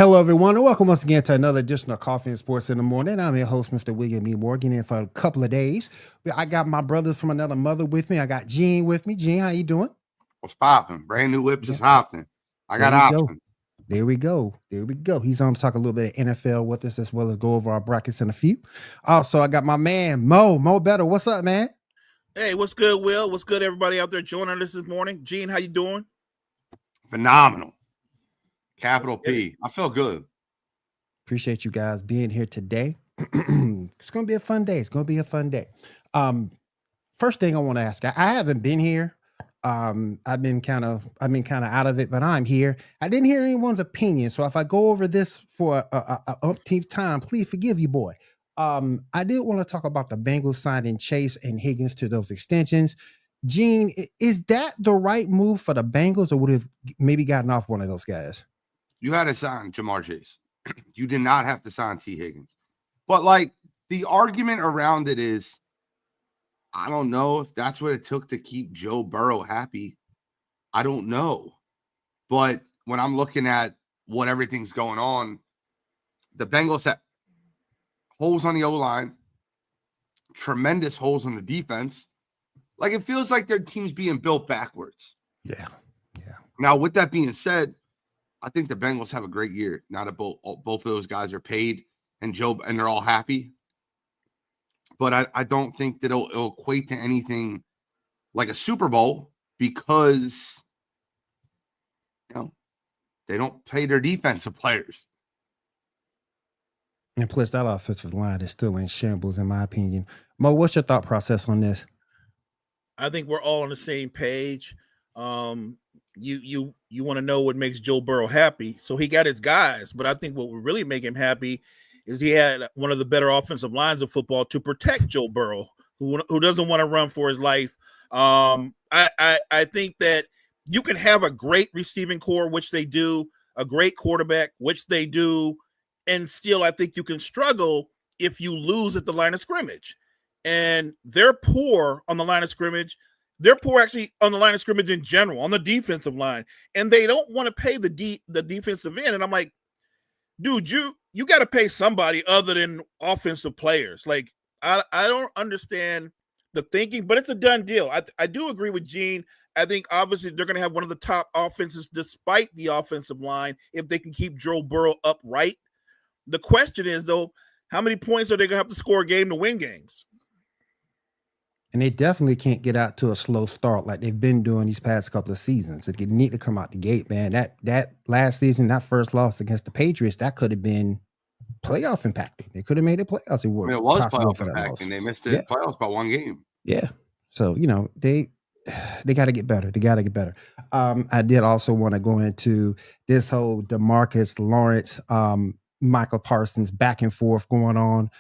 Hello, everyone, and welcome once again to another edition of Coffee and Sports in the Morning. I'm your host, Mr. William E. Morgan, and for a couple of days, I got my brothers from another mother with me. I got Gene with me. Gene, how you doing? What's popping? Brand new whips is hopping. I got options. There we go. He's on to talk a little bit of NFL with us, as well as go over our brackets in a few. Also, I got my man, Mo Better. What's up, man? Hey, what's good, Will? What's good, everybody out there joining us this morning? Gene, how you doing? Phenomenal. Capital P. I feel good. Appreciate you guys being here today. It's going to be a fun day. First thing I want to ask, I haven't been here. I've been kind of out of it, but I'm here. I didn't hear anyone's opinion. So if I go over this for a umpteenth time, please forgive you, boy. I did want to talk about the Bengals signing Chase and Higgins to those extensions. Gene, is that the right move for the Bengals, or would have maybe gotten off one of those guys? You had to sign Jamar Chase. You did not have to sign T. Higgins. But, like, the argument around it is, I don't know if that's what it took to keep Joe Burrow happy. I don't know. But when I'm looking at what everything's going on, the Bengals have holes on the O-line, tremendous holes on the defense. Like, it feels like their team's being built backwards. Yeah. Now, with that being said, I think the Bengals have a great year. Now that both of those guys are paid and they're all happy. But I don't think that it'll equate to anything like a Super Bowl because, they don't pay their defensive players. And plus, that offensive line is still in shambles, in my opinion. Mo, what's your thought process on this? I think we're all on the same page. You want to know what makes Joe Burrow happy. So he got his guys, but I think what would really make him happy is he had one of the better offensive lines of football to protect Joe Burrow, who doesn't want to run for his life. I think that you can have a great receiving core, which they do, a great quarterback, which they do, and still I think you can struggle if you lose at the line of scrimmage. And they're poor on the line of scrimmage. They're poor actually on the line of scrimmage in general, on the defensive line. And they don't want to pay the defensive end. And I'm like, dude, you got to pay somebody other than offensive players. Like, I don't understand the thinking, but it's a done deal. I do agree with Gene. I think obviously they're going to have one of the top offenses despite the offensive line if they can keep Joe Burrow upright. The question is, though, how many points are they going to have to score a game to win games? And they definitely can't get out to a slow start like they've been doing these past couple of seasons. They need to come out the gate, man. That last season, that first loss against the Patriots, that could have been playoff impacting. They could have made it playoffs. It was playoff impacting. They missed the playoffs by one game. Yeah. So, they got to get better. I did also want to go into this whole DeMarcus Lawrence, Michael Parsons back and forth going on.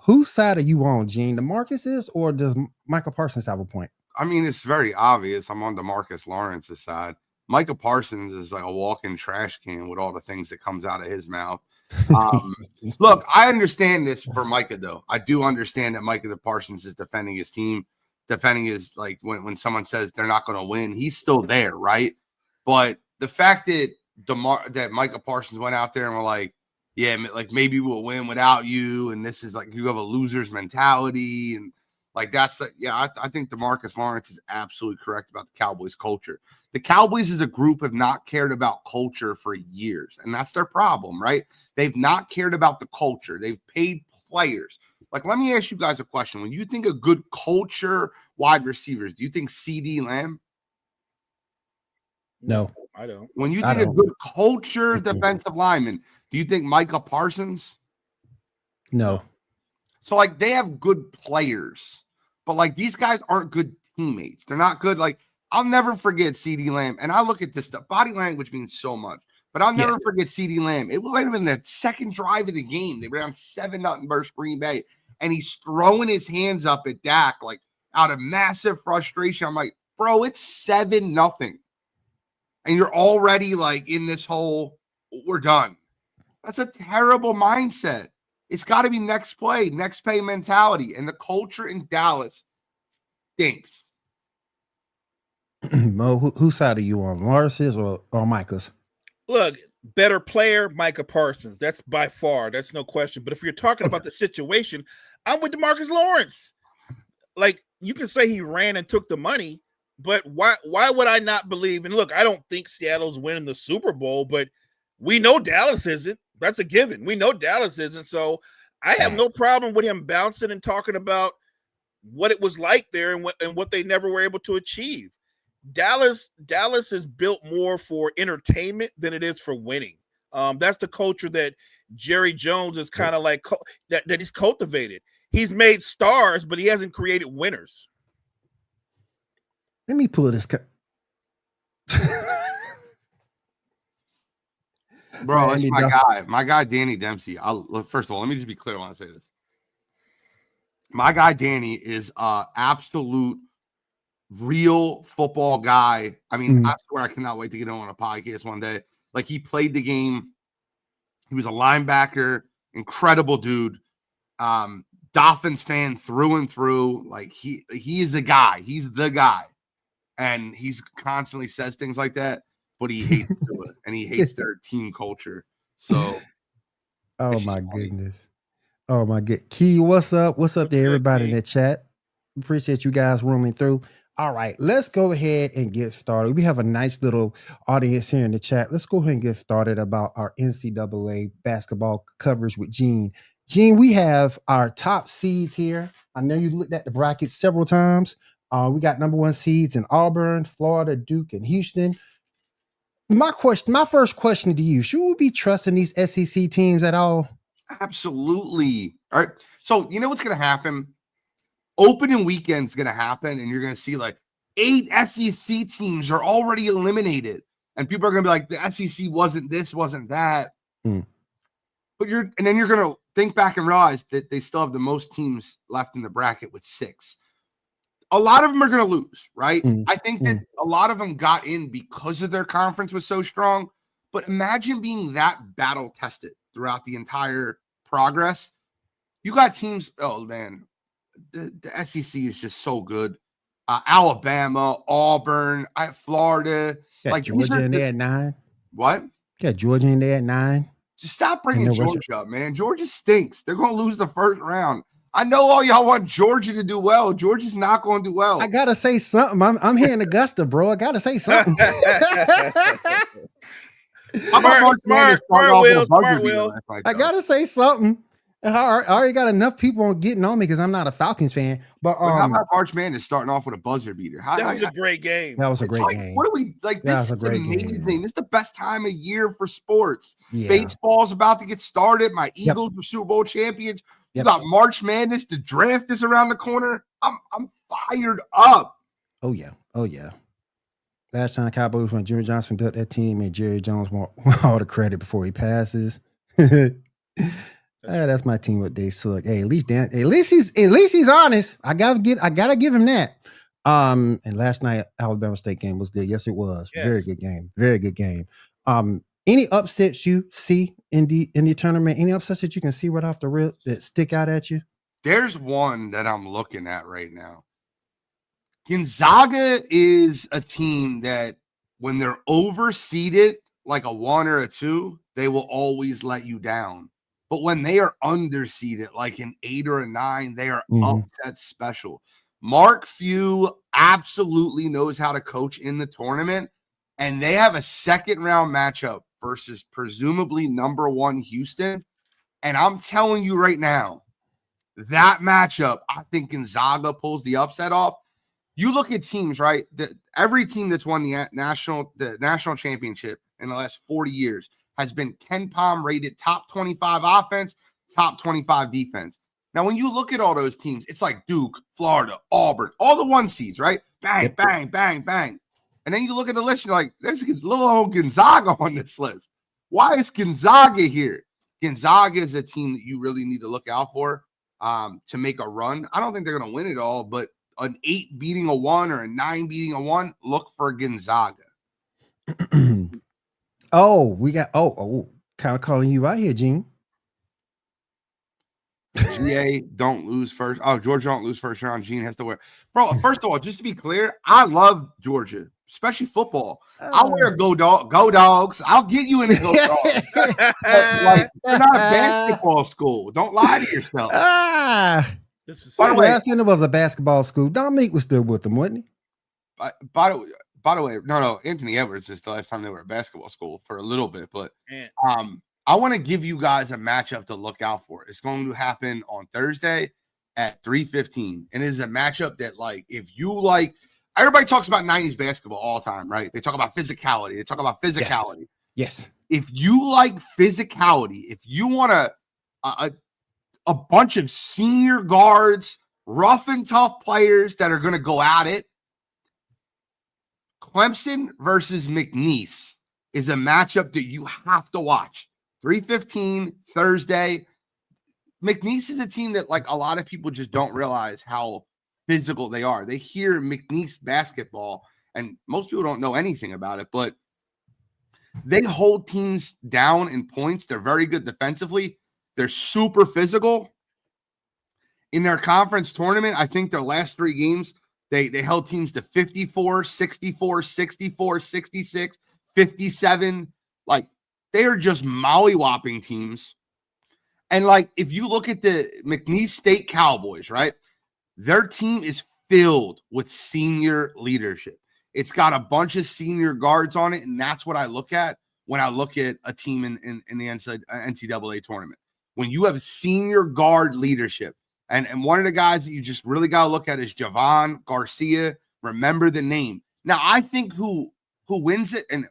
Whose side are you on, Gene? DeMarcus is, or does Michael Parsons have a point? I mean, it's very obvious. I'm on DeMarcus Lawrence's side. Michael Parsons is like a walking trash can with all the things that comes out of his mouth. Look, I understand this for Micah, though. I do understand that Micah Parsons is defending his team, defending his, like, when someone says they're not going to win, he's still there, right? But the fact that that Micah Parsons went out there and were like, yeah, like maybe we'll win without you, and this is like you have a loser's mentality, and like that's I think DeMarcus Lawrence is absolutely correct about the Cowboys culture. The Cowboys as a group have not cared about culture for years, and that's their problem, right? They've not cared about the culture. They've paid players. Like, let me ask you guys a question. When you think of good culture wide receivers, do you think CeeDee Lamb? No, I don't. When you think of good culture defensive lineman, do you think Micah Parsons? No. So, like, they have good players, but, like, these guys aren't good teammates. They're not good. Like, I'll never forget CeeDee Lamb. And I look at this stuff. Body language means so much. But I'll never forget CeeDee Lamb. It might have been the second drive of the game. They were down 7-0 versus Green Bay. And he's throwing his hands up at Dak, like, out of massive frustration. I'm like, bro, it's 7-0. And you're already, like, in this whole, we're done. That's a terrible mindset. It's got to be next play, next pay mentality. And the culture in Dallas stinks. Mo, whose side are you on? Lawrence's or Micah's? Look, better player, Micah Parsons. That's by far. That's no question. But if you're talking about the situation, I'm with DeMarcus Lawrence. Like, you can say he ran and took the money, but why would I not believe? And look, I don't think Seattle's winning the Super Bowl, but we know Dallas isn't. That's a given. We know Dallas isn't. So I have no problem with him bouncing and talking about what it was like there and what they never were able to achieve. Dallas is built more for entertainment than it is for winning. That's the culture that Jerry Jones is kind of like that he's cultivated. He's made stars, but he hasn't created winners. Let me pull this. Bro, that's my guy. My guy, Danny Dempsey. First of all, let me just be clear when I say this. My guy, Danny, is absolute real football guy. I mean, I swear I cannot wait to get him on a podcast one day. Like, he played the game. He was a linebacker. Incredible dude. Dolphins fan through and through. Like, he is the guy. He's the guy. And he's constantly says things like that, but he hates it, and he hates their team culture. So, oh my goodness. Oh my good. Key, what's up? What's up to everybody in the chat? Appreciate you guys rolling through. All right, let's go ahead and get started. We have a nice little audience here in the chat. Let's go ahead and get started about our NCAA basketball coverage with Gene. Gene, we have our top seeds here. I know you looked at the brackets several times. We got number 1 seeds in Auburn, Florida, Duke, and Houston. My first question to you, should we be trusting these SEC teams at all? Absolutely. All right. So, you know what's going to happen? Opening weekend's going to happen, and you're going to see like 8 SEC teams are already eliminated. And people are going to be like, the SEC wasn't this, wasn't that. But then you're going to think back and realize that they still have the most teams left in the bracket with 6. A lot of them are going to lose, right? I think that a lot of them got in because of their conference was so strong. But imagine being that battle tested throughout the entire progress. You got teams, oh man, the SEC is just so good. Alabama, Auburn, Florida. Like Georgia in there at 9. What? Yeah, Georgia in there at 9. Just stop bringing Georgia up, man. Georgia stinks. They're going to lose the first round. I know all y'all want Georgia to do well. Georgia's not going to do well. I got to say something. I'm here in Augusta, bro. I got to say something. Smart Will. I got to say something. I already got enough people getting on me because I'm not a Falcons fan. But how about March Madness starting off with a buzzer beater? That was a great game. That was a great game. What are we like? This is amazing. Game. This is the best time of year for sports. Yeah. Baseball's about to get started. My Eagles were Super Bowl champions. You got March Madness. The draft is around the corner. I'm fired up. Oh yeah. Last time Cowboys when Jimmy Johnson built that team and Jerry Jones want all the credit before he passes. That's my team. What they suck. Hey, at least he's honest. I gotta give him that. And last night Alabama State game was good. Yes, it was. Yes. Very good game. Very good game. Any upsets you see in the tournament? Any upsets that you can see right off the rip that stick out at you? There's one that I'm looking at right now. Gonzaga is a team that when they're overseeded, like a 1 or a 2, they will always let you down. But when they are underseeded, like an 8 or a 9, they are upset special. Mark Few absolutely knows how to coach in the tournament, and they have a second-round matchup versus presumably number 1 Houston. And I'm telling you right now, that matchup, I think Gonzaga pulls the upset off. You look at teams, right? Every team that's won the national championship in the last 40 years has been KenPom rated top 25 offense, top 25 defense. Now, when you look at all those teams, it's like Duke, Florida, Auburn, all the 1 seeds, right? Bang, bang, bang, bang. And then you look at the list, you're like, there's little old Gonzaga on this list. Why is Gonzaga here? Gonzaga is a team that you really need to look out for to make a run. I don't think they're going to win it all, but an 8 beating a 1 or a 9 beating a 1, look for Gonzaga. We got kind of calling you out here, Gene. GA don't lose first. Oh, Georgia don't lose first round. Gene has to wear. Bro, first of all, just to be clear, I love Georgia. especially football. I'll wear go dogs. I'll get you in a go dogs. Like, you're not a basketball school. Don't lie to yourself. By the way, last time it was a basketball school. Dominique was still with them, wasn't he? By the way, no. Anthony Edwards is the last time they were at basketball school for a little bit, but I want to give you guys a matchup to look out for. It's going to happen on Thursday at 3:15, and it is a matchup that, like, if you like, everybody talks about 90s basketball all the time, right? They talk about physicality. Yes. If you like physicality, if you want a bunch of senior guards, rough and tough players that are going to go at it, Clemson versus McNeese is a matchup that you have to watch. 3:15 Thursday. McNeese is a team that, like, a lot of people just don't realize how physical they are. They hear McNeese basketball, and most people don't know anything about it, but they hold teams down in points. They're very good defensively. They're super physical. In their conference tournament, I think their last 3 games, they held teams to 54, 64, 64, 66, 57. Like, they are just molly-whopping teams. And, like, if you look at the McNeese State Cowboys, right, their team is filled with senior leadership. It's got a bunch of senior guards on it, and that's what I look at when I look at a team in the NCAA tournament. When you have senior guard leadership, and one of the guys that you just really got to look at is Javon Garcia. Remember the name. Now, I think who wins it, and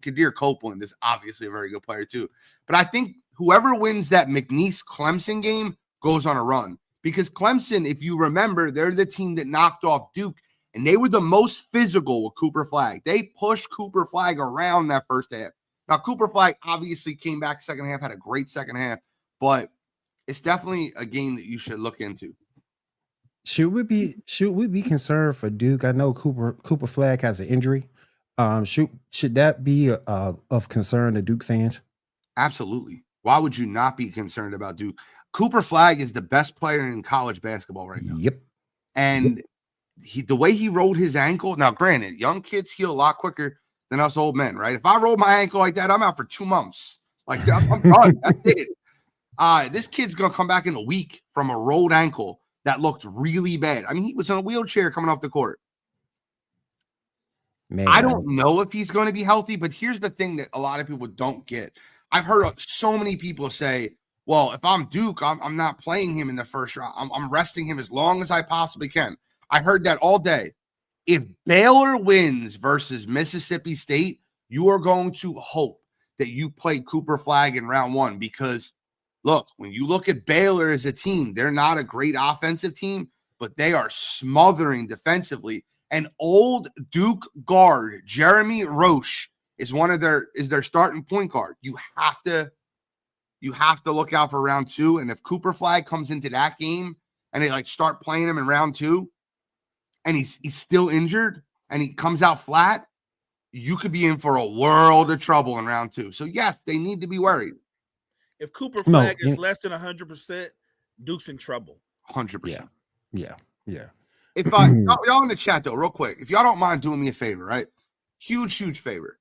Kadir Copeland is obviously a very good player too, but I think whoever wins that McNeese-Clemson game goes on a run. Because Clemson, if you remember, they're the team that knocked off Duke, and they were the most physical with Cooper Flagg. They pushed Cooper Flagg around that first half. Now, Cooper Flagg obviously came back second half, had a great second half, but it's definitely a game that you should look into. Should we be concerned for Duke? I know Cooper Flagg has an injury. Should that be of concern to Duke fans? Absolutely. Why would you not be concerned about Duke? Cooper Flagg is the best player in college basketball right now. Yep. And the way he rolled his ankle, now granted, young kids heal a lot quicker than us old men, right? If I roll my ankle like that, I'm out for 2 months. Like, I'm done. That's it. This kid's going to come back in a week from a rolled ankle that looked really bad. I mean, he was in a wheelchair coming off the court. Man, I don't know if he's going to be healthy, but here's the thing that a lot of people don't get. I've heard so many people say, well, if I'm Duke, I'm not playing him in the first round. I'm resting him as long as I possibly can. I heard that all day. If Baylor wins versus Mississippi State, you are going to hope that you play Cooper Flagg in round 1 because, look, when you look at Baylor as a team, they're not a great offensive team, but they are smothering defensively. And old Duke guard Jeremy Roche is their starting point guard. You have to look out for round 2. And if Cooper Flagg comes into that game and they like start playing him in round 2 and he's still injured and he comes out flat, you could be in for a world of trouble in round 2. So yes, they need to be worried. If Cooper Flagg is less than 100%, Duke's in trouble. 100%. Yeah. If y'all in the chat though, real quick, if y'all don't mind doing me a favor, right? Huge favor.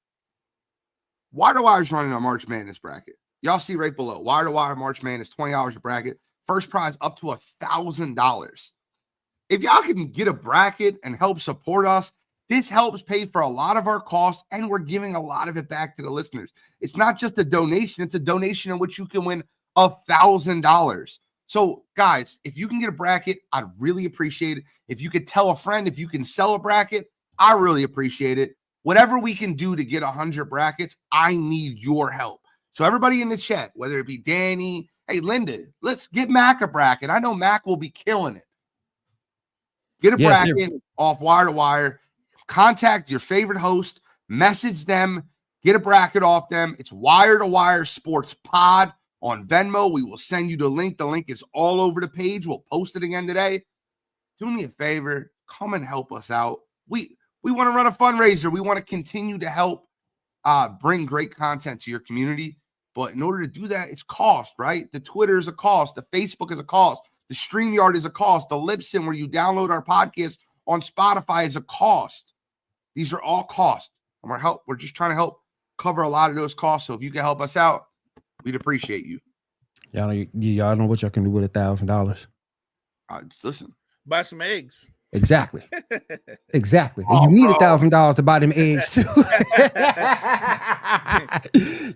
Wire to Wire's running a March Madness bracket. Y'all see right below. Wire to Wire March Madness, $20 a bracket. First prize up to $1,000. If y'all can get a bracket and help support us, this helps pay for a lot of our costs, and we're giving a lot of it back to the listeners. It's not just a donation. It's a donation in which you can win $1,000. So, guys, if you can get a bracket, I'd really appreciate it. If you could tell a friend, if you can sell a bracket, I really appreciate it. Whatever we can do to get 100 brackets, I need your help. So everybody in the chat, whether it be Danny, hey, Linda, let's get Mac a bracket. I know Mac will be killing it. Get a bracket off Wire to Wire. Contact your favorite host. Message them. Get a bracket off them. It's Wire to Wire Sports Pod on Venmo. We will send you the link. The link is all over the page. We'll post it again today. Do me a favor. Come and help us out. We want to run a fundraiser. We want to continue to help bring great content to your community. But in order to do that, it's cost, right? The Twitter is a cost. The Facebook is a cost. The StreamYard is a cost. The Libsyn, where you download our podcast on Spotify, is a cost. These are all costs. And we're just trying to help cover a lot of those costs. So if you can help us out, we'd appreciate you. Y'all know what y'all can do with $1,000. Listen. Buy some eggs. Exactly. Exactly. And Oh, you need bro. $1,000 to buy them eggs too.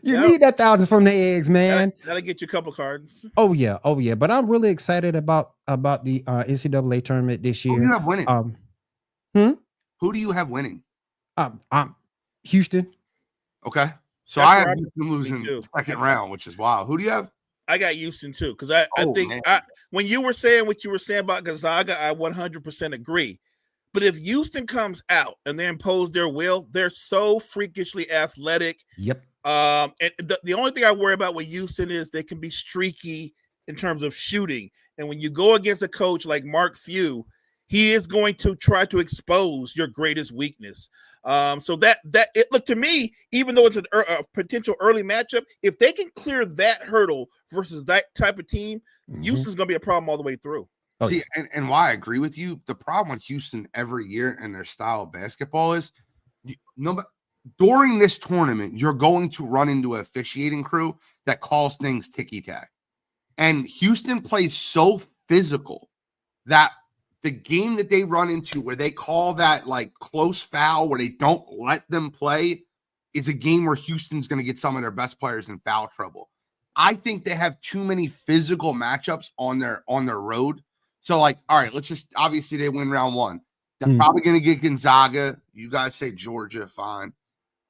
You need that 1,000 from the eggs, man. That'll get you a couple cards. Oh yeah. But I'm really excited about the NCAA tournament this Who do year. you have winning? Who do you have winning? I'm Houston. Okay. So That's I where have I'm Houston losing too. the second round, which is wild. Who do you have? I got Houston too, because I think when you were saying what you were saying about Gonzaga, I 100% agree. But if Houston comes out and they impose their will, they're so freakishly athletic. Yep. And the only thing I worry about with Houston is they can be streaky in terms of shooting. And when you go against a coach like Mark Few, he is going to try to expose your greatest weakness. So that it look to me, even though it's a potential early matchup, if they can clear that hurdle versus that type of team, Houston's going to be a problem all the way through. Oh, See, and why I agree with you, the problem with Houston every year and their style of basketball is during this tournament, you're going to run into an officiating crew that calls things ticky-tack. And Houston plays so physical that the game that they run into where they call that like close foul where they don't let them play is a game where Houston's going to get some of their best players in foul trouble. I think they have too many physical matchups on their road. So like, all right, let's just, obviously they win round one. They're probably going to get Gonzaga. You guys say Georgia, fine.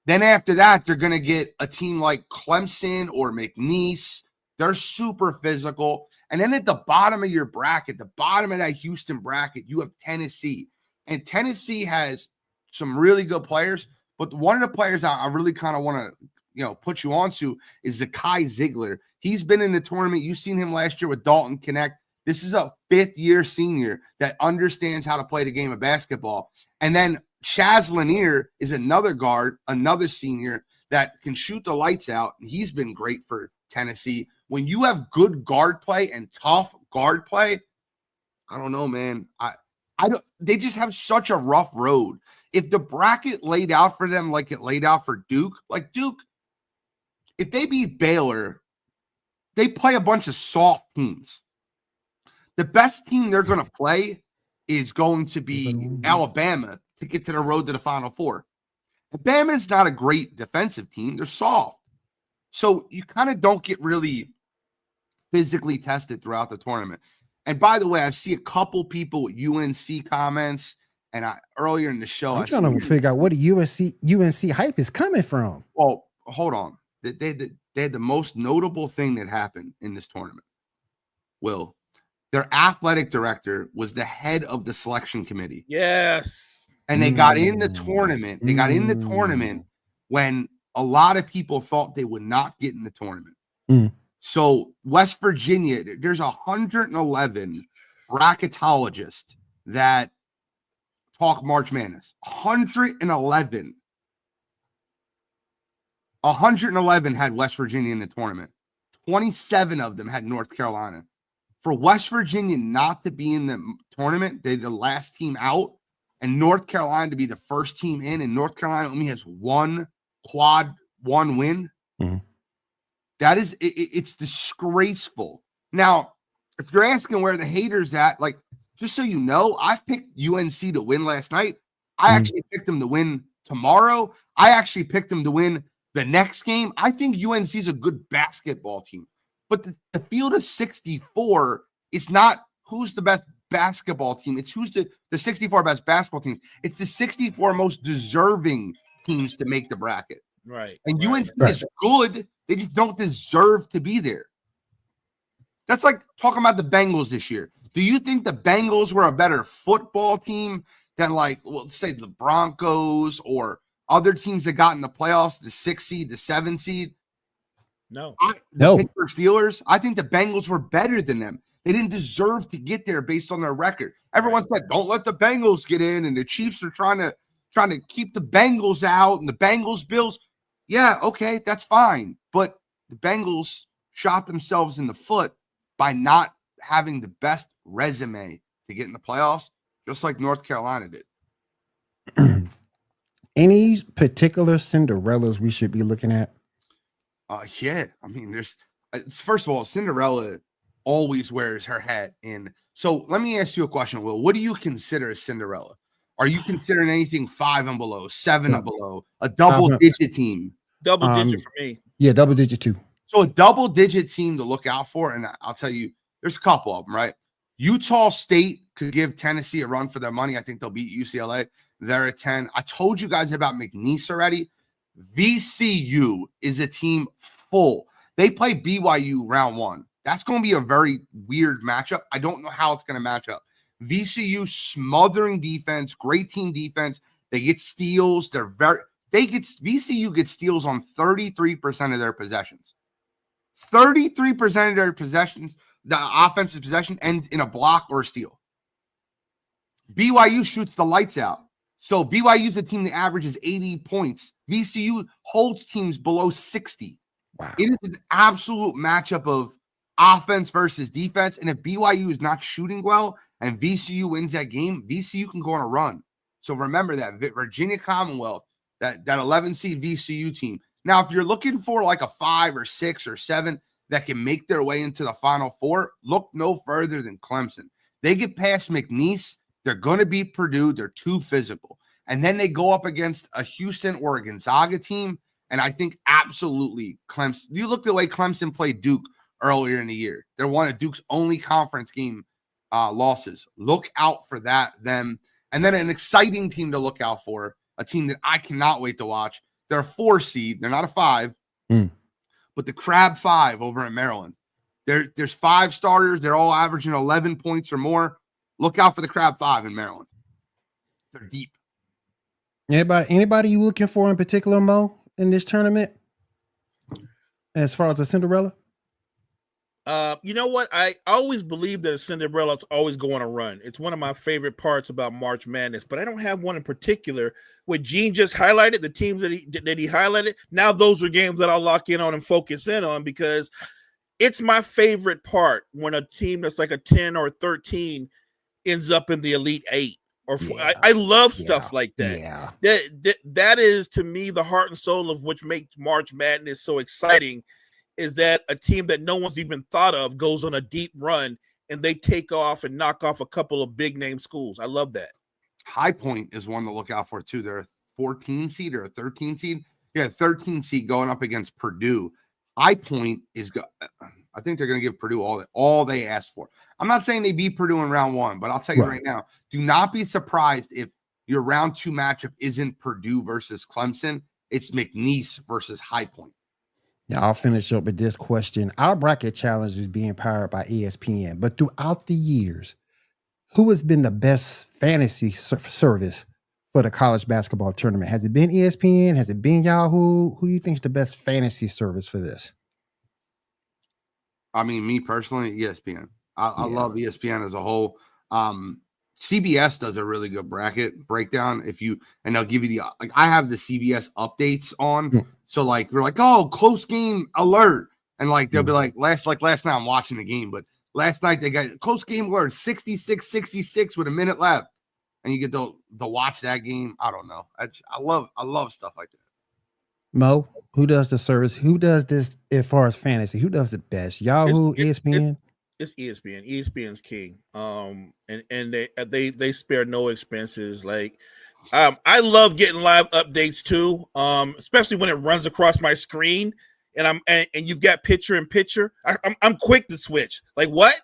Then after that, they're going to get a team like Clemson or McNeese. They're super physical. And then at the bottom of your bracket, the bottom of that Houston bracket, you have Tennessee. And Tennessee has some really good players. But one of the players I really kind of want to, put you onto is Zakai Ziegler. He's been in the tournament. You've seen him last year with Dalton Connect. This is a fifth-year senior that understands how to play the game of basketball. And then Chaz Lanier is another guard, another senior that can shoot the lights out. And he's been great for Tennessee. When you have good guard play and tough guard play, I don't know, man. They just have such a rough road. If the bracket laid out for them like it laid out for Duke, like Duke, if they beat Baylor, they play a bunch of soft teams. The best team they're going to play is going to be Alabama to get to the road to the Final Four. Alabama's not a great defensive team. They're soft. So you kind of don't get really physically tested throughout the tournament. And by the way, I see a couple people with UNC comments. And earlier in the show, I'm trying to figure out where the UNC hype is coming from. Well, hold on. They had the most notable thing that happened in this tournament. Their athletic director was the head of the selection committee. Yes. And they got in the tournament. They got in the tournament when a lot of people thought they would not get in the tournament. So West Virginia, there's 111 bracketologists that talk March Madness. 111 had West Virginia in the tournament. 27 of them had North Carolina. For West Virginia not to be in the tournament, they're the last team out, and North Carolina to be the first team in, and North Carolina only has one win. That is, it's disgraceful. Now, if you're asking where the haters at, like, just so you know, I've picked UNC to win last night. I actually picked them to win tomorrow. I actually picked them to win the next game. I think UNC is a good basketball team. But the field of 64 is not who's the best basketball team. It's who's the 64 best basketball teams. It's the 64 most deserving teams to make the bracket. Right. And UNC is good. They just don't deserve to be there. That's like talking about the Bengals this year. Do you think the Bengals were a better football team than, like, let's say the Broncos or other teams that got in the playoffs, the 6 seed, the 7 seed? No. The Pittsburgh Steelers, I think the Bengals were better than them. They didn't deserve to get there based on their record. Everyone said, don't let the Bengals get in, and the Chiefs are trying to keep the Bengals out, and the Bengals, Bills. Yeah, okay, that's fine. But the Bengals shot themselves in the foot by not having the best resume to get in the playoffs, just like North Carolina did. Any particular Cinderellas we should be looking at? Yeah. I mean, first of all, Cinderella always wears her hat in. So let me ask you a question, Will. What do you consider a Cinderella? Are you considering anything 5 and below, 7 and below, a double-digit team? Double digit for me. Yeah, double digit too. So a double-digit team to look out for, and I'll tell you, there's a couple of them, right? Utah State could give Tennessee a run for their money. I think they'll beat UCLA. They're at 10. I told you guys about McNeese already. VCU is a team full. They play BYU round 1. That's going to be a very weird matchup. I don't know how it's going to match up. VCU smothering defense, great team defense. They get steals. VCU gets steals on 33% of their possessions. 33% of their possessions, the offensive possession, ends in a block or a steal. BYU shoots the lights out. So BYU is a team that averages 80 points. VCU holds teams below 60. Wow. It is an absolute matchup of offense versus defense. And if BYU is not shooting well and VCU wins that game, VCU can go on a run. So remember that. Virginia Commonwealth, that 11 seed VCU team. Now, if you're looking for like a 5 or 6 or 7 that can make their way into the Final Four, look no further than Clemson. They get past McNeese. They're going to beat Purdue. They're too physical. And then they go up against a Houston or a Gonzaga team. And I think absolutely Clemson. You look the way Clemson played Duke earlier in the year. They're one of Duke's only conference game losses. Look out for them. And then an exciting team to look out for, a team that I cannot wait to watch. They're a 4 seed. They're not a 5. But the Crab 5 over in Maryland. There's 5 starters. They're all averaging 11 points or more. Look out for the Crab 5 in Maryland. They're deep. Anybody you looking for in particular, Mo, in this tournament? As far as a Cinderella? You know what? I always believe that a Cinderella is always going to run. It's one of my favorite parts about March Madness, but I don't have one in particular. What Gene just highlighted, the teams that he highlighted, now those are games that I'll lock in on and focus in on, because it's my favorite part when a team that's like a 10 or 13 ends up in the Elite 8. Or I love stuff like that. Yeah. That is, to me, the heart and soul of which makes March Madness so exciting, is that a team that no one's even thought of goes on a deep run and they take off and knock off a couple of big name schools. I love that. High Point is one to look out for too. They're a 14 seed or a 13 seed. Yeah, 13 seed going up against Purdue. High Point is I think they're going to give Purdue all they asked for. I'm not saying they beat Purdue in round 1, but I'll tell you right now, do not be surprised if your round 2 matchup isn't Purdue versus Clemson. It's McNeese versus High Point. Now, I'll finish up with this question. Our bracket challenge is being powered by ESPN, but throughout the years, who has been the best fantasy service for the college basketball tournament? Has it been ESPN? Has it been Yahoo? Who do you think is the best fantasy service for this? I mean, me personally, ESPN. I love ESPN as a whole. CBS does a really good bracket breakdown. And they'll give you I have the CBS updates on. So like, we're like, oh, close game alert. And like, they'll be like last night I'm watching the game, but last night they got close game alert, 66-66 with a minute left. And you get to watch that game. I don't know. I love stuff like that. Mo, who does the service? Who does this as far as fantasy? Who does it best? Yahoo, ESPN? It's ESPN. ESPN's king. And they spare no expenses. Like, I love getting live updates too. Especially when it runs across my screen and you've got picture in picture. I'm quick to switch. Like, what?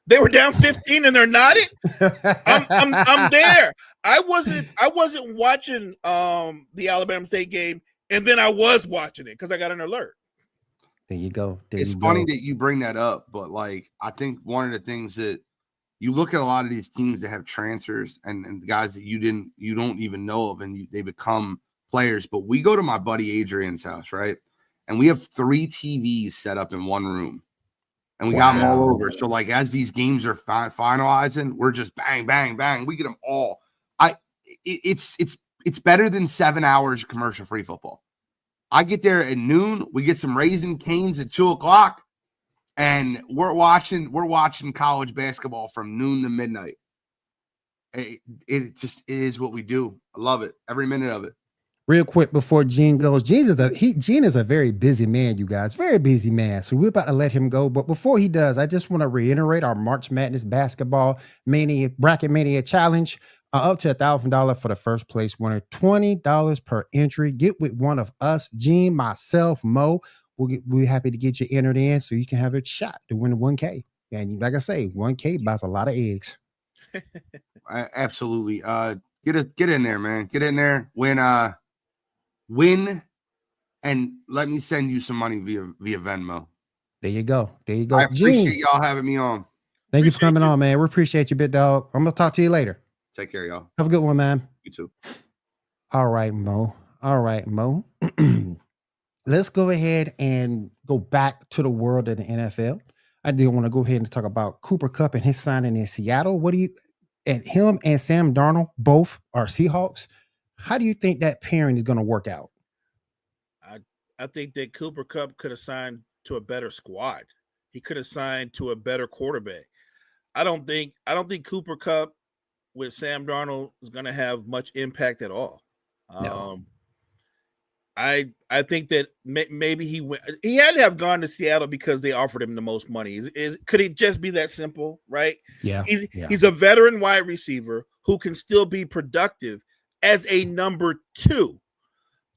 They were down 15 and they're not it. I'm there. I wasn't watching the Alabama State game, and then I was watching it because I got an alert. There you go. It's funny that you bring that up, but like, I think one of the things that you look at a lot of these teams that have transfers and the guys that you don't even know of, and they become players. But we go to my buddy Adrian's house, right? And we have 3 TVs set up in one room, and we got them all over. So like, as these games are finalizing, we're just bang, bang, bang. We get them all. It's better than 7 hours of commercial-free football. I get there at noon. We get some Raising Cane's at 2:00, and we're watching college basketball from noon to midnight. It is what we do. I love it. Every minute of it. Real quick before Gene goes, Gene is a very busy man, you guys, very busy man. So we're about to let him go. But before he does, I just want to reiterate our March Madness basketball mania bracket mania challenge. Up to $1,000 for the first place winner, $20 per entry. Get with one of us, Gene, myself, Mo. We're happy to get you entered in so you can have a shot to win 1K. And like I say, 1K buys a lot of eggs. Absolutely. Get in there, man. Get in there. Win, and let me send you some money via Venmo. There you go. I appreciate y'all having me on. Thank you for coming on, man. We appreciate you, big dog. I'm gonna talk to you later. Take care, y'all. Have a good one, man. You too. All right, Mo. Let's go ahead and go back to the world of the NFL. I do want to go ahead and talk about Cooper Kupp and his signing in Seattle. And him and Sam Darnold both are Seahawks. How do you think that pairing is going to work out? I think that Cooper Kupp could have signed to a better squad. He could have signed to a better quarterback. I don't think Cooper Kupp with Sam Darnold is going to have much impact at all. No. I think that maybe he had to have gone to Seattle because they offered him the most money. Could it just be that simple, right? Yeah. He's a veteran wide receiver who can still be productive as a number 2.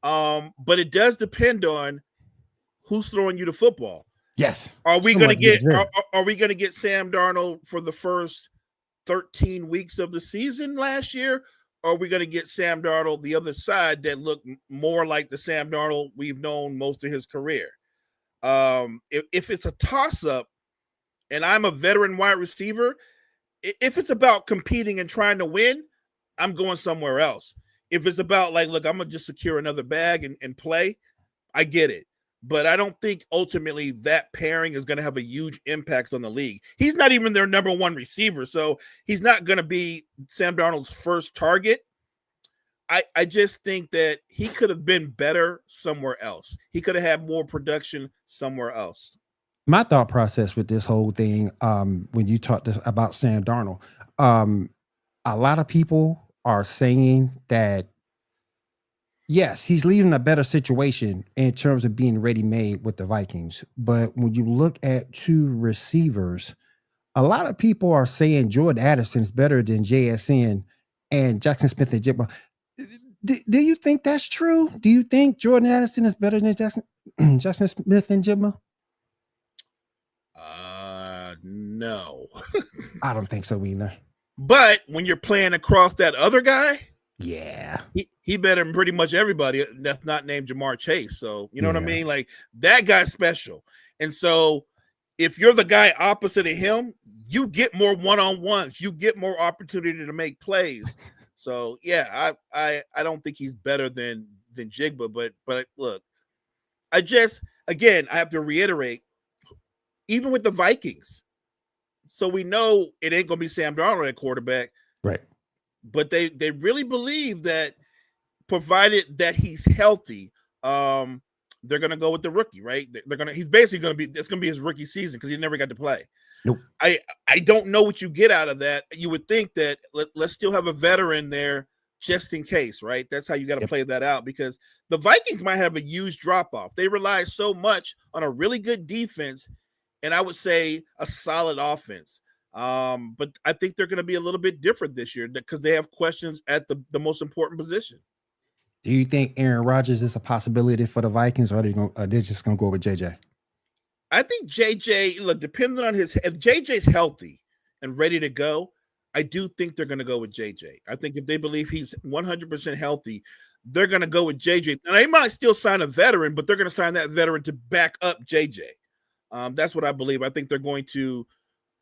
But it does depend on who's throwing you the football. Yes. Are we going to get Sam Darnold for the first 13 weeks of the season last year? Or are we going to get Sam Darnold the other side that looked more like the Sam Darnold we've known most of his career? If it's a toss-up and I'm a veteran wide receiver, if it's about competing and trying to win, I'm going somewhere else. If it's about like, look, I'm going to just secure another bag and play, I get it. But I don't think ultimately that pairing is going to have a huge impact on the league. He's not even their number 1 receiver, so he's not going to be Sam Darnold's first target. I just think that he could have been better somewhere else. He could have had more production somewhere else. My thought process with this whole thing, when you talked about Sam Darnold, a lot of people are saying that yes, he's leaving a better situation in terms of being ready-made with the Vikings. But when you look at 2 receivers, a lot of people are saying Jordan Addison is better than JSN and Jackson Smith and Jigma. Do you think that's true? Do you think Jordan Addison is better than Jackson Smith and Jigma? No. I don't think so either. But when you're playing across that other guy, yeah, he better than pretty much everybody that's not named Jamar Chase. So you know what I mean? Like that guy's special. And so if you're the guy opposite of him, you get more one-on-ones, you get more opportunity to make plays. So yeah, I don't think he's better than Jigba, but look, I have to reiterate, even with the Vikings, so we know it ain't gonna be Sam Darnold at quarterback, right? But they really believe that provided that he's healthy, they're gonna go with the rookie, right? He's basically gonna be, it's gonna be his rookie season because he never got to play. Nope. I don't know what you get out of that. You would think that let's still have a veteran there just in case, right? That's how you got to play that out, because the Vikings might have a huge drop off. They rely so much on a really good defense, and I would say a solid offense. But I think they're going to be a little bit different this year because they have questions at the most important position. Do you think Aaron Rodgers is a possibility for the Vikings, or are they just going to go with JJ? I think JJ, look, depending on if JJ's healthy and ready to go, I do think they're going to go with JJ. I think if they believe he's 100% healthy, they're going to go with JJ. And they might still sign a veteran, but they're going to sign that veteran to back up JJ. That's what I believe. I think they're going to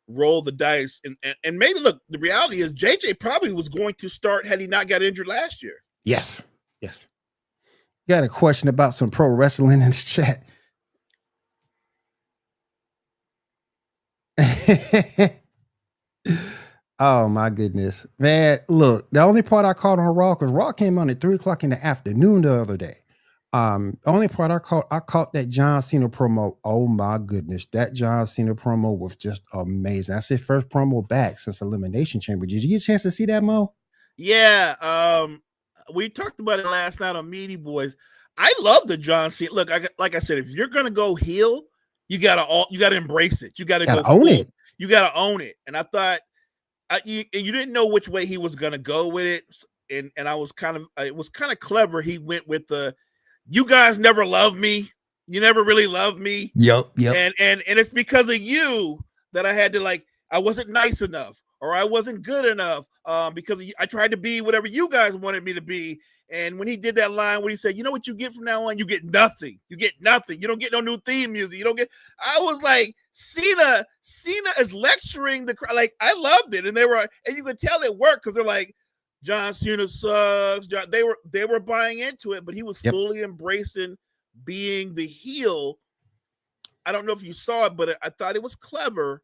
roll the dice. And maybe, look, the reality is JJ probably was going to start had he not got injured last year. Yes. Got a question about some pro wrestling in the chat. Oh my goodness, man. Look, the only part I caught on Raw, because Raw came on at 3:00 in the afternoon the other day. The only part I caught that John Cena promo. Oh my goodness, that John Cena promo was just amazing. That's his first promo back since Elimination Chamber. Did you get a chance to see that, Mo? Yeah. we talked about it last night on Meaty Boys. I love the John Cena. Look, like I said, if you're gonna go heel, you gotta embrace it. You gotta go own it. You gotta own it. And I thought you didn't know which way he was gonna go with it, and it was kind of clever. He went with the, you guys never loved me. You never really loved me. Yep. And it's because of you that I had to, I wasn't nice enough, or I wasn't good enough, because I tried to be whatever you guys wanted me to be. And when he did that line where he said, you know what you get from now on? You get nothing. You get nothing. You don't get no new theme music. You don't get. I was like, Cena is lecturing the crowd. Like, I loved it, and you could tell it worked because they're like, John Cena sucks. They were buying into it, but he was fully embracing being the heel. I don't know if you saw it, but I thought it was clever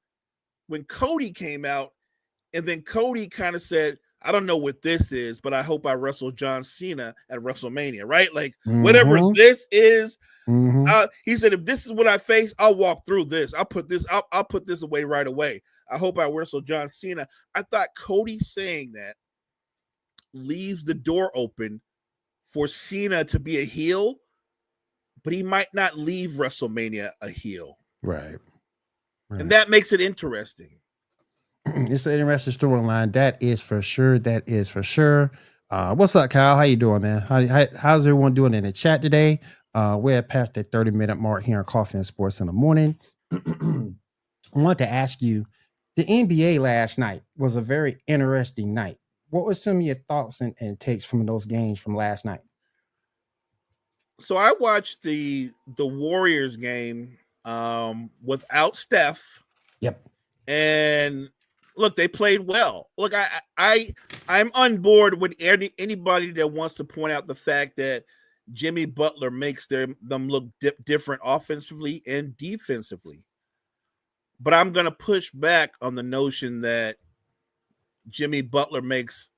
when Cody came out, and then Cody kind of said, I don't know what this is, but I hope I wrestle John Cena at WrestleMania, right? Like, whatever this is, he said, if this is what I face, I'll walk through this. I'll put this away right away. I hope I wrestle John Cena. I thought Cody saying that leaves the door open for Cena to be a heel, but he might not leave WrestleMania a heel. Right. And that makes it interesting. It's an interesting storyline. That is for sure. What's up, Kyle? How you doing, man? How's everyone doing in the chat today? We're past the 30-minute mark here on Coffee and Sports in the Morning. I want to ask you, the NBA last night was a very interesting night. What were some of your thoughts and takes from those games from last night? So I watched the Warriors game without Steph. Yep. And look, they played well. Look, I'm on board with anybody that wants to point out the fact that Jimmy Butler makes them look different offensively and defensively. But I'm going to push back on the notion that Jimmy Butler makes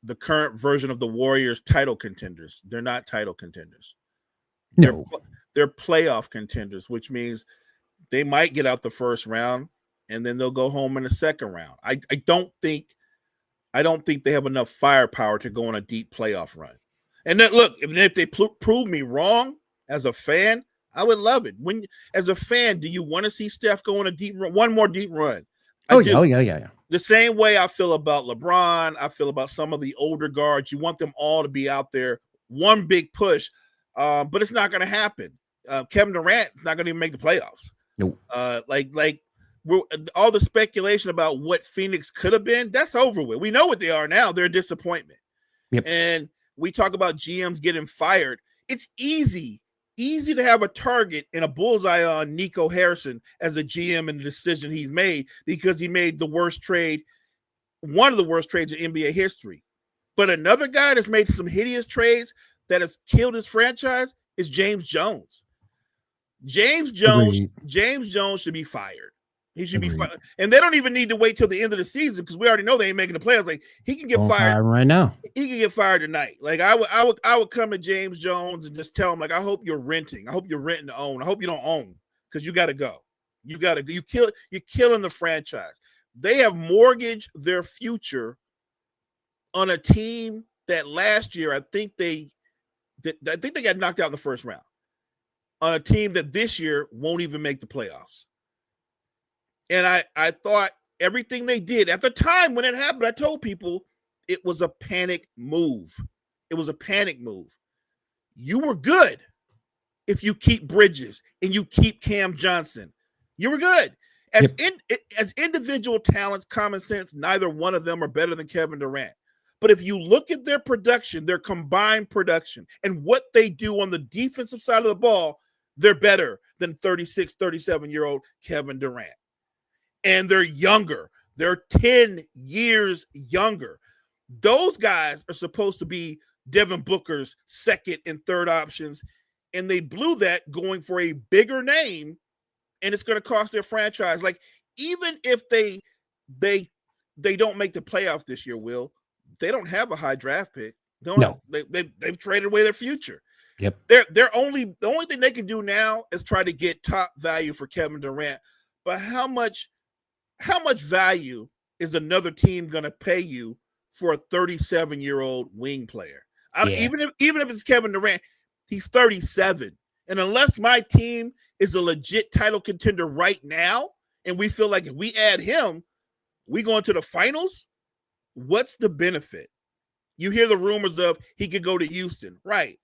the current version of the Warriors title contenders. They're not title contenders. No. They're playoff contenders, which means they might get out the first round and then they'll go home in the second round. I don't think they have enough firepower to go on a deep playoff run. And then look, if they prove me wrong as a fan, I would love it. As a fan, do you want to see Steph go on a deep run, one more deep run? Yeah. The same way I feel about LeBron, I feel about some of the older guards. You want them all to be out there, one big push, but it's not going to happen. Kevin Durant is not going to even make the playoffs. Nope. All the speculation about what Phoenix could have been, that's over with. We know what they are now. They're a disappointment. Yep. And we talk about GMs getting fired. It's easy to have a target and a bullseye on Nico Harrison as a GM and the decision he's made, because he made one of the worst trades in NBA history. But another guy that's made some hideous trades that has killed his franchise is James Jones. James Jones should be fired. He should be fired. And they don't even need to wait till the end of the season, because we already know they ain't making the playoffs. Like, he can get fired right now. He can get fired tonight. Like, I would come to James Jones and just tell him, like, I hope you're renting. I hope you're renting to own. I hope you don't own, because you got to go. You're killing the franchise. They have mortgaged their future on a team that last year I think they got knocked out in the first round, on a team that this year won't even make the playoffs. And I thought everything they did at the time when it happened, I told people it was a panic move. It was a panic move. You were good if you keep Bridges and you keep Cam Johnson. You were good. As individual talents, common sense, neither one of them are better than Kevin Durant. But if you look at their production, their combined production, and what they do on the defensive side of the ball, they're better than 36, 37-year-old Kevin Durant. And they're younger. They're 10 years younger. Those guys are supposed to be Devin Booker's second and third options, and they blew that going for a bigger name, and it's going to cost their franchise. Like, even if they don't make the playoffs this year, Will, they don't have a high draft pick. They've traded away their future. Yep. The only thing they can do now is try to get top value for Kevin Durant. But how much value is another team going to pay you for a 37-year-old wing player? Even if it's Kevin Durant, he's 37. And unless my team is a legit title contender right now, and we feel like if we add him, we go into the finals, what's the benefit? You hear the rumors of he could go to Houston, right?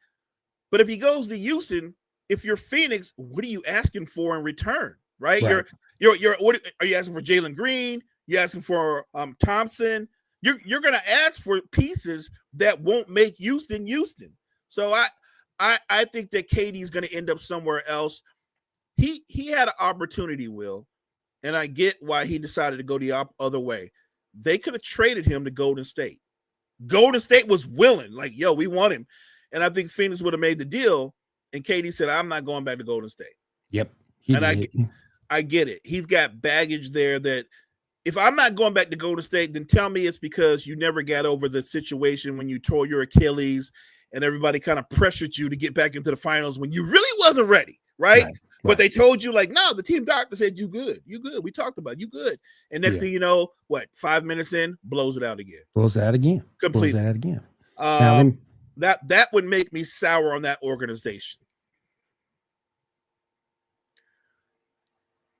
But if he goes to Houston, if you're Phoenix, what are you asking for in return, right? You're what are you asking for? Jalen Green? You're asking for Thompson? You're going to ask for pieces that won't make Houston. So I think that KD is going to end up somewhere else. He had an opportunity, Will, and I get why he decided to go the other way. They could have traded him to Golden State. Golden State was willing, like, yo, we want him. And I think Phoenix would have made the deal. And KD said, I'm not going back to Golden State. Yep. I get it. He's got baggage there that if I'm not going back to Golden State, then tell me it's because you never got over the situation when you tore your Achilles and everybody kind of pressured you to get back into the finals when you really wasn't ready, right? But they told you, like, no, the team doctor said you good. You good. We talked about it. You good. And next thing you know, 5 minutes in, blows it out again. Completely. That would make me sour on that organization.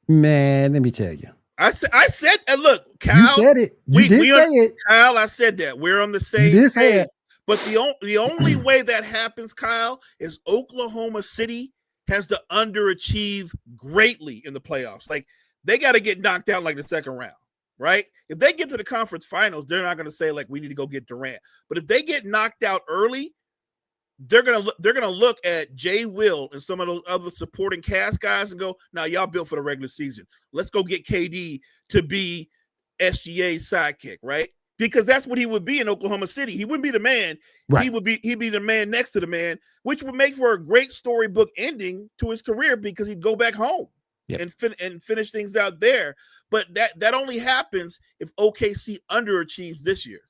Man, let me tell you. I said, and look, Kyle. You said it. You did say it. Kyle, I said that. We're on the same page. You did say it. But the only way that happens, Kyle, is Oklahoma City has to underachieve greatly in the playoffs. Like, they got to get knocked out like the second round, right? If they get to the conference finals, they're not going to say, like, we need to go get Durant. But if they get knocked out early, they're gonna look at Jay Will and some of those other supporting cast guys and go, now y'all built for the regular season. Let's go get KD to be SGA's sidekick, right? Because that's what he would be in Oklahoma City. He wouldn't be the man. Right. He'd be the man next to the man, which would make for a great storybook ending to his career because he'd go back home and finish things out there. But that only happens if OKC underachieves this year.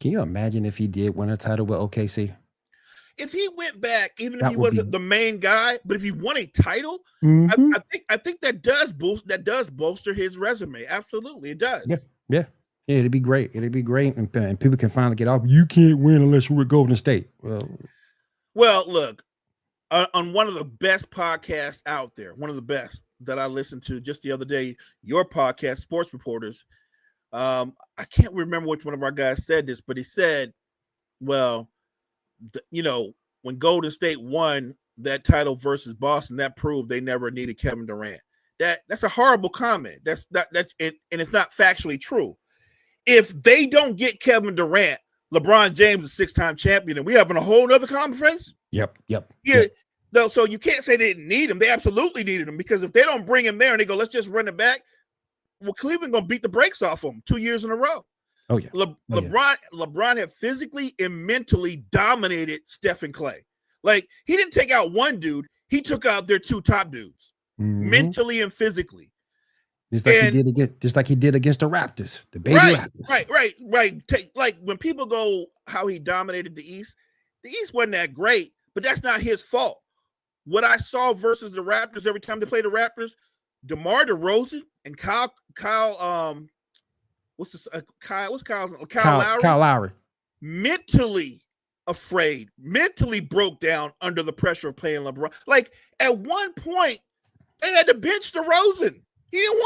Can you imagine if he did win a title with OKC? If he went back, even if he wasn't the main guy, but if he won a title, I think that does bolster his resume. Absolutely, it does. Yeah, it'd be great. It'd be great, and people can finally get off. You can't win unless you're with Golden State. Well, look, on one of the best podcasts out there, one of the best that I listened to just the other day, your podcast, Sports Reporters. I can't remember which one of our guys said this, but he said, well, when Golden State won that title versus Boston, that proved they never needed Kevin Durant. That's a horrible comment. That's and it's not factually true. If they don't get Kevin Durant, LeBron James is 6-time champion, and we having a whole other conference. Yep. So you can't say they didn't need him. They absolutely needed him, because if they don't bring him there and they go, let's just run it back, well, Cleveland gonna beat the brakes off them 2 years in a row. Oh yeah. LeBron had physically and mentally dominated Steph and Clay. Like, he didn't take out one dude; he took out their two top dudes, mentally and physically. Just like he did against the Raptors, the baby Raptors. Right. Like, when people go how he dominated the East wasn't that great, but that's not his fault. What I saw versus the Raptors every time they played the Raptors, DeMar DeRozan and Kyle Lowry mentally afraid, mentally broke down under the pressure of playing LeBron. Like, at one point, they had to bench DeRozan. He didn't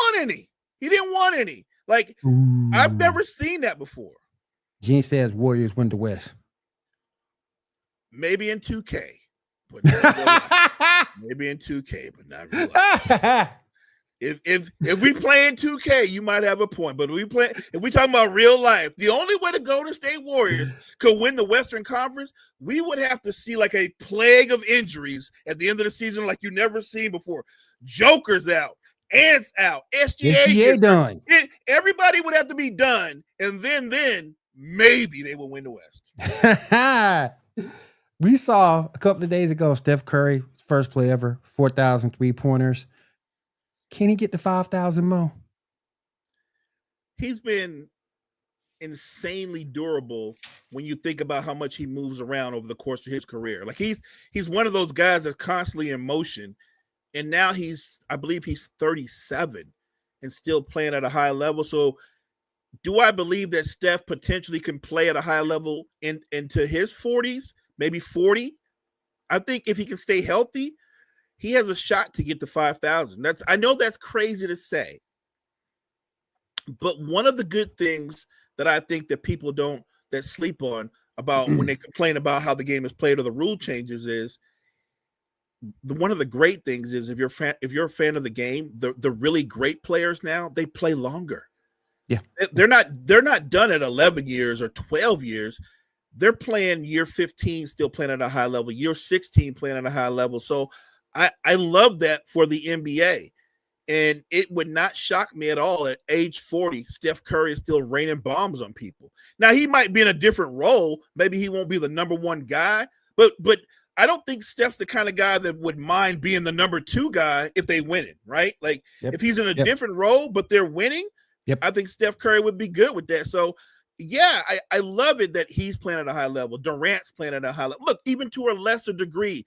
want any. Like, I've never seen that before. Gene says Warriors win the West. Maybe in 2K. But maybe in 2K, but not real. If we play in 2K, you might have a point. But if we talking about real life, the only way the Golden State Warriors could win the Western Conference, we would have to see like a plague of injuries at the end of the season like you never seen before. Joker's out, Ant's out, SGA done. Everybody would have to be done, and then maybe they will win the West. We saw a couple of days ago Steph Curry, first play ever, 4,000 3-pointers. Can he get to 5,000 more? He's been insanely durable when you think about how much he moves around over the course of his career. Like, he's one of those guys that's constantly in motion, and now I believe he's 37 and still playing at a high level. So do I believe that Steph potentially can play at a high level into his 40s? maybe 40. I think if he can stay healthy, he has a shot to get to 5,000. I know that's crazy to say, but one of the good things that I think that people that sleep on about when they complain about how the game is played or the rule changes is one of the great things is if you're a fan of the game, the really great players now, they play longer. Yeah. They're not done at 11 years or 12 years. They're playing year 15, still playing at a high level, year 16 playing at a high level. So I love that for the NBA. And it would not shock me at all at age 40, Steph Curry is still raining bombs on people. Now, he might be in a different role. Maybe he won't be the number one guy, but I don't think Steph's the kind of guy that would mind being the number two guy if they win it, right? Like, if he's in a different role, but they're winning, I think Steph Curry would be good with that. So, yeah, I love it that he's playing at a high level. Durant's playing at a high level. Look, even to a lesser degree,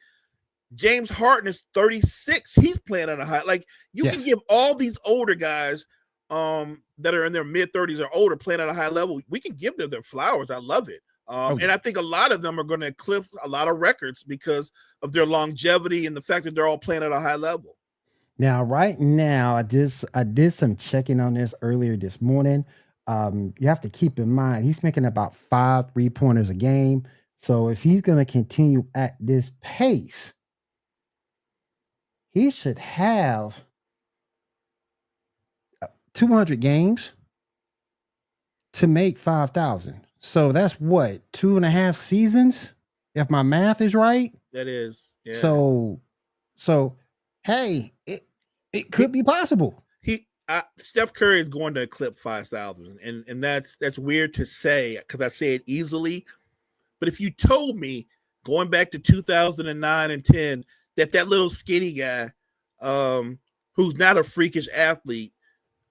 James Harden is 36. He's playing at a high. Like, you can give all these older guys that are in their mid-30s or older playing at a high level, we can give them their flowers. I love it. And I think a lot of them are going to eclipse a lot of records because of their longevity and the fact that they're all playing at a high level. Now, right now, I did some checking on this earlier this morning. You have to keep in mind, he's making about 5 3-pointers a game. So if he's going to continue at this pace, he should have 200 games to make 5,000. So that's what, 2.5 seasons, if my math is right. That is, yeah. So, hey, it could be possible. Steph Curry is going to eclipse 5,000, and that's weird to say because I say it easily. But if you told me going back to 2009 and 10 that little skinny guy, who's not a freakish athlete,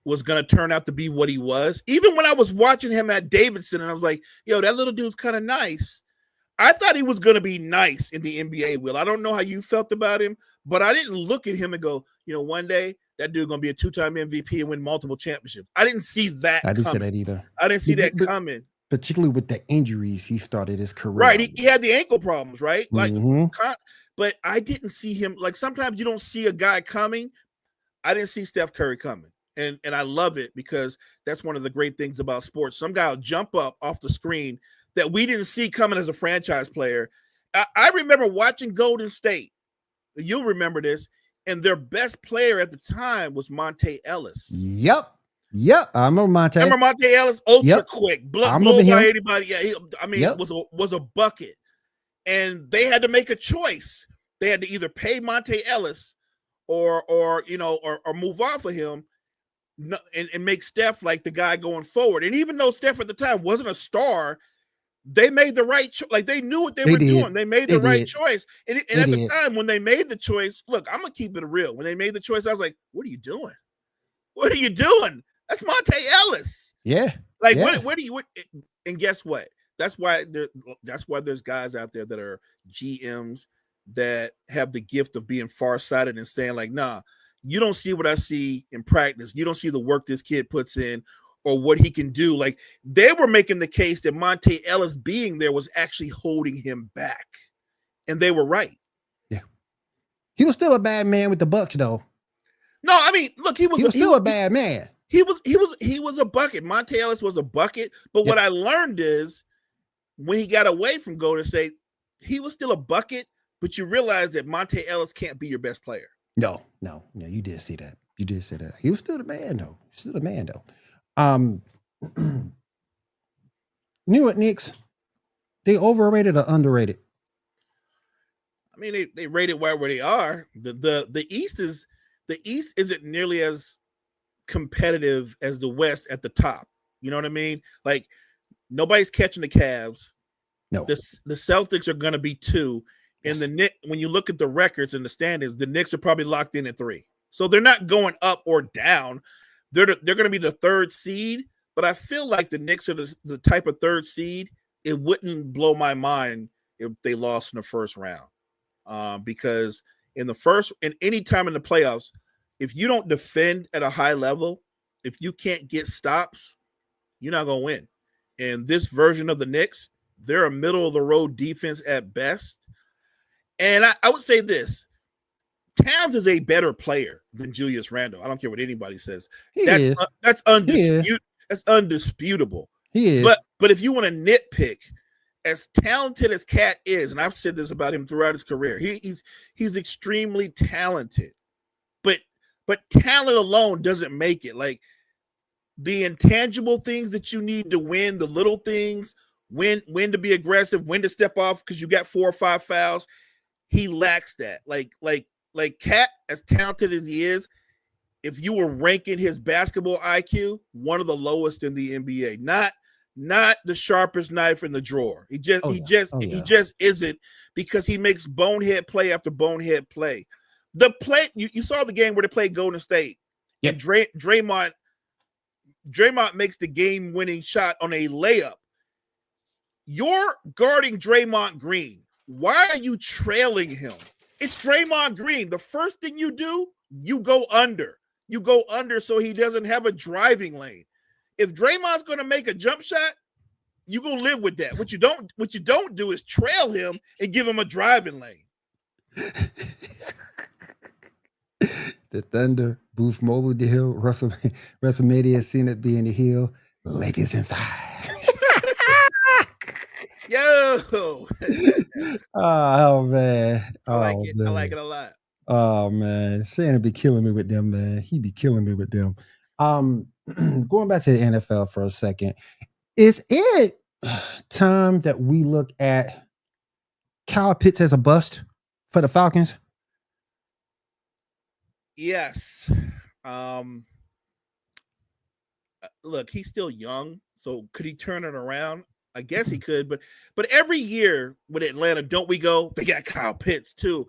was going to turn out to be what he was, even when I was watching him at Davidson, and I was like, yo, that little dude's kind of nice. I thought he was going to be nice in the NBA, Will. I don't know how you felt about him, but I didn't look at him and go, one day that dude's going to be a 2-time MVP and win multiple championships. I didn't see that I didn't see that either. I didn't see that coming. Particularly with the injuries he started his career. Right. He had the ankle problems, right? Like, but I didn't see him. Like, sometimes you don't see a guy coming. I didn't see Steph Curry coming. And I love it because that's one of the great things about sports. Some guy will jump up off the screen that we didn't see coming as a franchise player. I remember watching Golden State. You'll remember this. And their best player at the time was Monte Ellis. Yep. I remember Monte. Ellis? Ultra quick. Blow by anybody. Yeah, was a bucket. And they had to make a choice. They had to either pay Monte Ellis or move off of him and make Steph like the guy going forward. And even though Steph at the time wasn't a star, they made the right choice. Like, they knew what they were doing. They made the right choice. And at the time when they made the choice, look, I'm going to keep it real. When they made the choice, I was like, what are you doing? What are you doing? That's Monte Ellis. Yeah. Like, what do you, and guess what? That's why there's guys out there that are GMs that have the gift of being farsighted and saying, like, nah, you don't see what I see in practice. You don't see the work this kid puts in or what he can do. Like, they were making the case that Monte Ellis being there was actually holding him back. And they were right. Yeah. He was still a bad man with the Bucks, though. No, I mean, look, he was still a bad man. He was a bucket. Monte Ellis was a bucket. But what I learned is when he got away from Golden State, he was still a bucket, but you realize that Monte Ellis can't be your best player. No, you did see that. He was still the man, though. New York Knicks, they overrated or underrated? I mean, they rated where they are. The East isn't nearly as competitive as the West at the top. You know what I mean? Like, nobody's catching the Cavs. No. The Celtics are going to be 2. And the Knicks, when you look at the records and the standings, the Knicks are probably locked in at 3. So they're not going up or down. They're going to be the 3rd seed. But I feel like the Knicks are the type of 3rd seed. It wouldn't blow my mind if they lost in the first round. Because in any time in the playoffs, if you don't defend at a high level, if you can't get stops, you're not going to win. And this version of the Knicks, They're a middle of the road defense at best. And I would say this: Towns is a better player than Julius Randle. I don't care what anybody says. That's undisputed. That's undisputable. He is. But if you want to nitpick, as talented as Cat is, and I've said this about him throughout his career, he's extremely talented. But talent alone doesn't make it. Like the intangible things that you need to win, the little things, when to be aggressive, when to step off because you got 4 or 5 fouls, he lacks that. Like Cat, as talented as he is, if you were ranking his basketball IQ, one of the lowest in the NBA. Not the sharpest knife in the drawer. He just isn't, because he makes bonehead play after bonehead play. The play you saw the game where they played Golden State. Yep. And Draymond makes the game-winning shot on a layup. You're guarding Draymond Green. Why are you trailing him? It's Draymond Green. The first thing you do, you go under. You go under so he doesn't have a driving lane. If Draymond's going to make a jump shot, you're going to live with that. What you don't do is trail him and give him a driving lane. The Thunder, Boost Mobile deal, WrestleMania, seen it being the heel, Lakers in 5. Yo. Oh man. I like it. Man. I like it a lot. Oh man. Santa be killing me with them, man. He be killing me with them. Going back to the NFL for a second. Is it time that we look at Kyle Pitts as a bust for the Falcons? Yes. Look, he's still young, so could he turn it around? I guess he could, but every year with Atlanta, don't we go, they got Kyle Pitts too.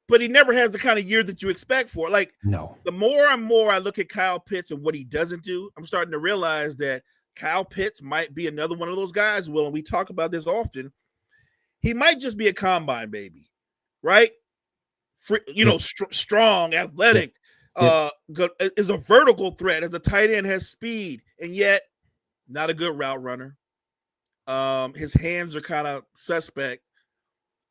But he never has the kind of year that you expect for. Like, no. The more and more I look at Kyle Pitts and what he doesn't do, I'm starting to realize that Kyle Pitts might be another one of those guys, Will, and we talk about this often. He might just be a combine baby, right? Strong, athletic, is a vertical threat, as a tight end, has speed, and yet not a good route runner. His hands are kind of suspect.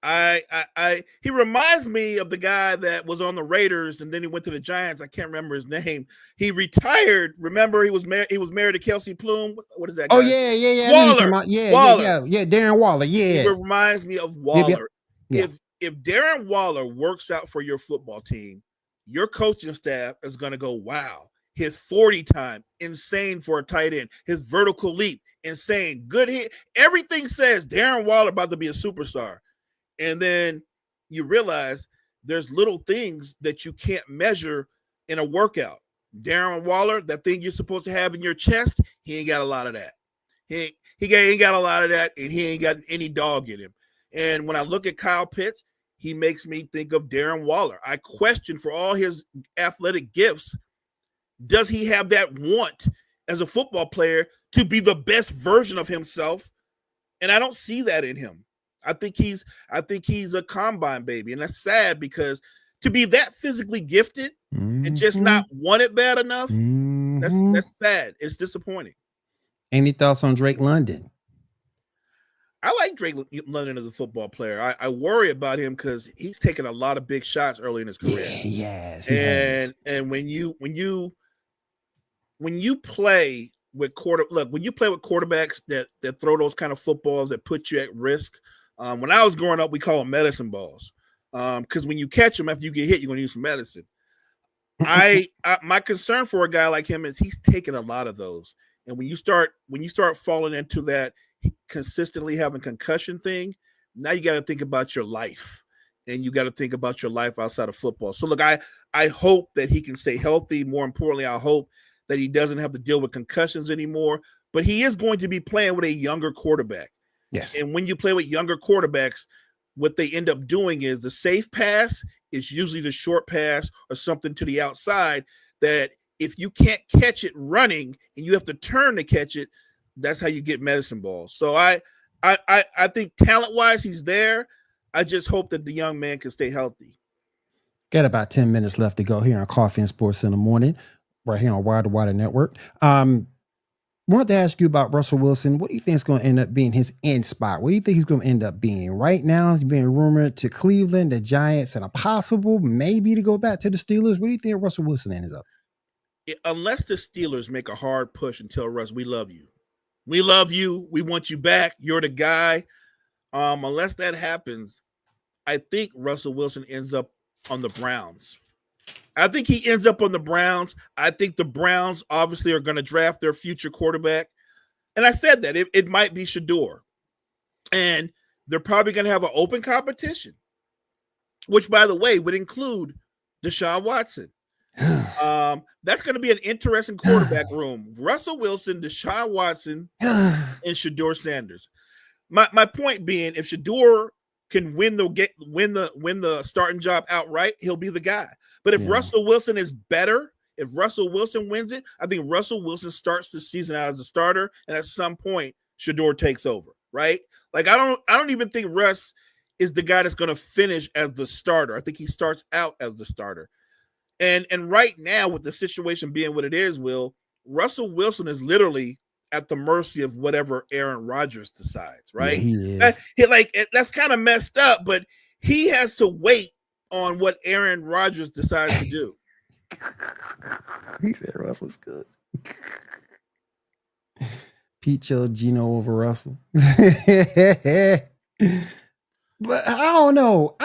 He reminds me of the guy that was on the Raiders and then he went to the Giants. I can't remember his name. He retired. Remember, he was married to Kelsey Plum. What is that guy? Oh yeah. Waller. Yeah. Darren Waller. Yeah. He reminds me of Waller. Yeah. If Darren Waller works out for your football team, your coaching staff is going to go, wow, his 40 time, insane for a tight end. His vertical leap, insane. Good hit. Everything says Darren Waller about to be a superstar. And then you realize there's little things that you can't measure in a workout. Darren Waller, that thing you're supposed to have in your chest, he ain't got a lot of that. He ain't got a lot of that, and he ain't got any dog in him. And when I look at Kyle Pitts, he makes me think of Darren Waller. I question, for all his athletic gifts, does he have that want as a football player to be the best version of himself? And I don't see that in him. I think he's a combine baby, and that's sad, because to be that physically gifted and just not want it bad enough, that's sad. It's disappointing. Any thoughts on Drake London? I like Drake London as a football player. I worry about him because he's taken a lot of big shots early in his career. Yes. And when you play with quarterbacks that throw those kind of footballs that put you at risk. When I was growing up, we call them medicine balls, because when you catch them after you get hit, you're going to use some medicine. My concern for a guy like him is he's taken a lot of those, and when you start falling into that consistently having concussion thing, now you got to think about your life, and you got to think about your life outside of football. So look, I hope that he can stay healthy. More importantly, I hope that he doesn't have to deal with concussions anymore. But he is going to be playing with a younger quarterback. Yes. And when you play with younger quarterbacks, what they end up doing is the safe pass is usually the short pass or something to the outside that if you can't catch it running and you have to turn to catch it, that's how you get medicine balls. So I think talent-wise he's there. I just hope that the young man can stay healthy. Got about 10 minutes left to go here on Coffee and Sports in the Morning, right here on Wire to Wire Network. want to ask you about Russell Wilson. What do you think is going to end up being his end spot? What do you think he's going to end up being? Right now, he's being rumored to Cleveland, the Giants, and a possible maybe to go back to the Steelers. What do you think Russell Wilson ends up? Unless the Steelers make a hard push and tell Russ, we love you. We love you. We want you back. You're the guy. Unless that happens, I think Russell Wilson ends up on the Browns. I think he ends up on the Browns. I think the Browns obviously are going to draft their future quarterback. And I said that it might be Shador. And they're probably going to have an open competition, which, by the way, would include Deshaun Watson. That's going to be an interesting quarterback room. Russell Wilson, Deshaun Watson, and Shador Sanders. My point being, if Shador can win the starting job outright, he'll be the guy. But if Russell Wilson is better, if Russell Wilson wins it, I think Russell Wilson starts the season out as a starter, and at some point, Shador takes over, right? Like I don't even think Russ is the guy that's going to finish as the starter. I think he starts out as the starter. And right now, with the situation being what it is, Russell Wilson is literally at the mercy of whatever Aaron Rodgers decides, right? Yeah, he is. That's kind of messed up, but he has to wait on what Aaron Rodgers decides to do. He said Russell's good. Pete chose Geno over Russell. But I don't know.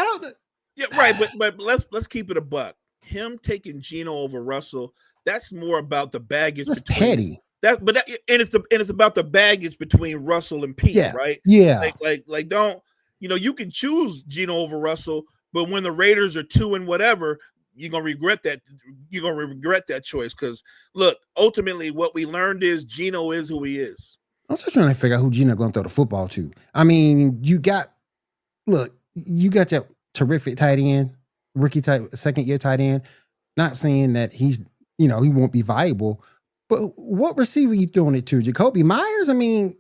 Yeah, right. But let's keep it a buck. Him taking Geno over Russell, that's more about the baggage. That's petty. It's about the baggage between Russell and Pete, right? Yeah. Like don't, you can choose Geno over Russell, but when the Raiders are 2 and whatever, you're gonna regret that. You're gonna regret that choice because look, ultimately, what we learned is Geno is who he is. I'm still trying to figure out who Geno going to throw the football to. I mean, you got your terrific tight end, second-year tight end. Not saying that he's, he won't be viable, but what receiver you throwing it to? Jacoby Myers? I mean,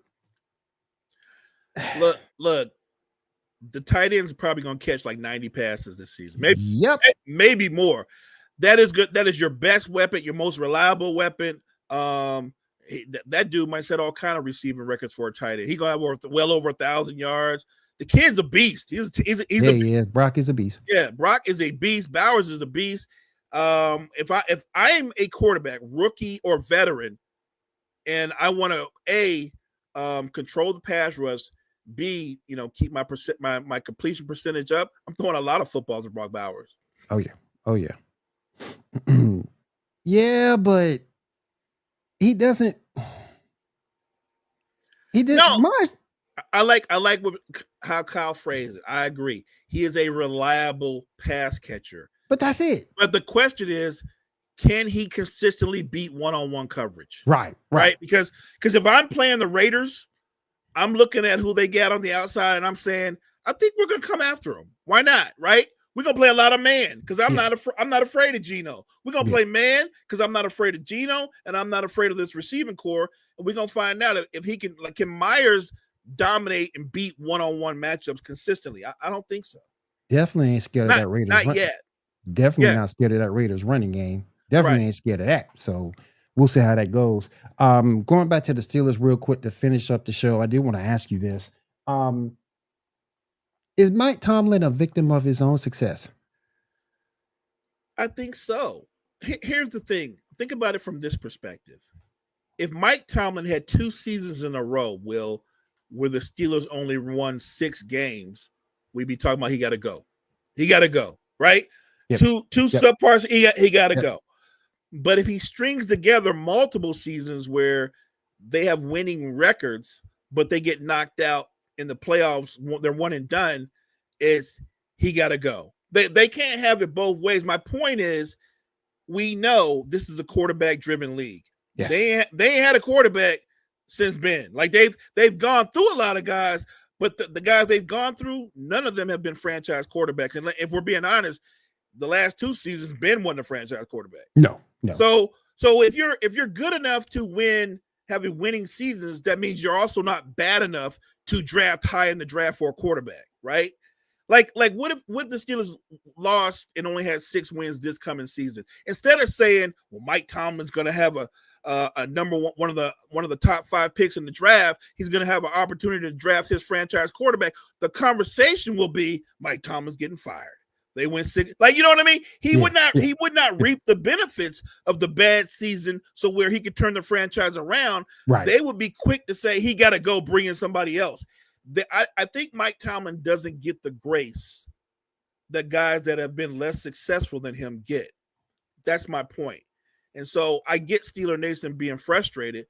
look. The tight end's probably going to catch like 90 passes this season. Maybe more. That is good. That is your best weapon, your most reliable weapon. That dude might set all kind of receiving records for a tight end. He's going to have well over 1,000 yards. The kid's a beast. Brock is a beast. Yeah, Brock is a beast. Bowers is a beast. If I am a quarterback, rookie or veteran, and I want to control the pass rush, B, keep my completion percentage up, I'm throwing a lot of footballs at Brock Bowers. Oh yeah. Yeah, but he doesn't. He did much. I like how Kyle phrased it. I agree. He is a reliable pass catcher. But that's it. But the question is, can he consistently beat one-on-one coverage? Right. Because if I'm playing the Raiders, I'm looking at who they got on the outside, and I'm saying, I think we're going to come after them. Why not? Right? We're going to play a lot of man because I'm not afraid of Geno. We're going to play man because I'm not afraid of Geno, and I'm not afraid of this receiving core. And we're going to find out if he can Myers dominate and beat one-on-one matchups consistently. I don't think so. Definitely ain't scared of that Raiders. Not yet. Definitely not scared of that Raiders running game. Definitely ain't scared of that. So we'll see how that goes. Going back to the Steelers real quick to finish up the show, I do want to ask you this. Is Mike Tomlin a victim of his own success? I think so. Here's the thing. Think about it from this perspective. If Mike Tomlin had 2 seasons in a row, where the Steelers only won 6 games, we'd be talking about he got to go. He got to go, right? Yep. Two subparts, he got to go. But if he strings together multiple seasons where they have winning records, but they get knocked out in the playoffs, they're one and done, he got to go. They can't have it both ways. My point is, we know this is a quarterback-driven league. Yes. They ain't had a quarterback since Ben. Like they've gone through a lot of guys, but the guys they've gone through, none of them have been franchise quarterbacks. And if we're being honest, the last 2 seasons, Ben wasn't a franchise quarterback. No. So if you're good enough to win, having winning seasons, that means you're also not bad enough to draft high in the draft for a quarterback, right? Like what if the Steelers lost and only had 6 wins this coming season? Instead of saying, well, Mike Tomlin's going to have a number one of the top 5 picks in the draft, he's going to have an opportunity to draft his franchise quarterback. The conversation will be Mike Tomlin getting fired. They went 6, like, you know what I mean? He would not reap the benefits of the bad season, so where he could turn the franchise around. Right. They would be quick to say he got to go bring in somebody else. I think Mike Tomlin doesn't get the grace that guys that have been less successful than him get. That's my point. And so I get Steeler Nation being frustrated,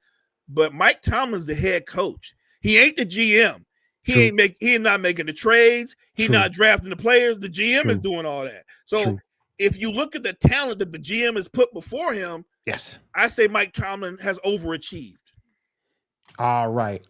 but Mike Tomlin's the head coach. He ain't the GM. He ain't not making the trades. He's not drafting the players. The GM is doing all that. So if you look at the talent that the GM has put before him, yes, I say Mike Tomlin has overachieved. All right.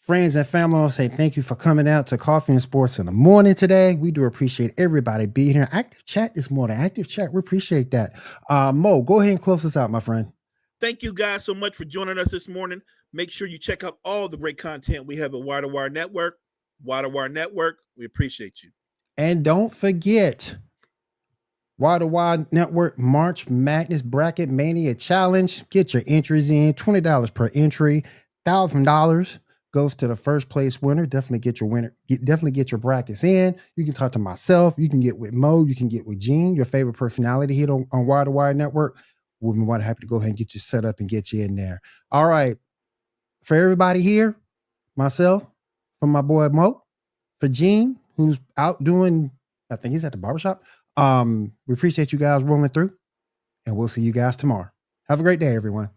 Friends and family, I'll say thank you for coming out to Coffee and Sports in the Morning today. We do appreciate everybody being here. Active chat this morning. Active chat. We appreciate that. Mo, go ahead and close us out, my friend. Thank you guys so much for joining us this morning. Make sure you check out all the great content we have at Wire to Wire Network. Wire to Wire Network, we appreciate you. And don't forget, Wire to Wire Network March Madness Bracket Mania Challenge. Get your entries in. $20 per entry. $1,000 goes to the first place winner. Definitely get your winner. Definitely get your brackets in. You can talk to myself. You can get with Mo. You can get with Gene, your favorite personality here on Wire to Wire Network. We'll be more than happy to go ahead and get you set up and get you in there. All right. For everybody here, myself, from my boy Mo, for Gene, who's out doing, I think he's at the barbershop. We appreciate you guys rolling through, and we'll see you guys tomorrow. Have a great day, everyone.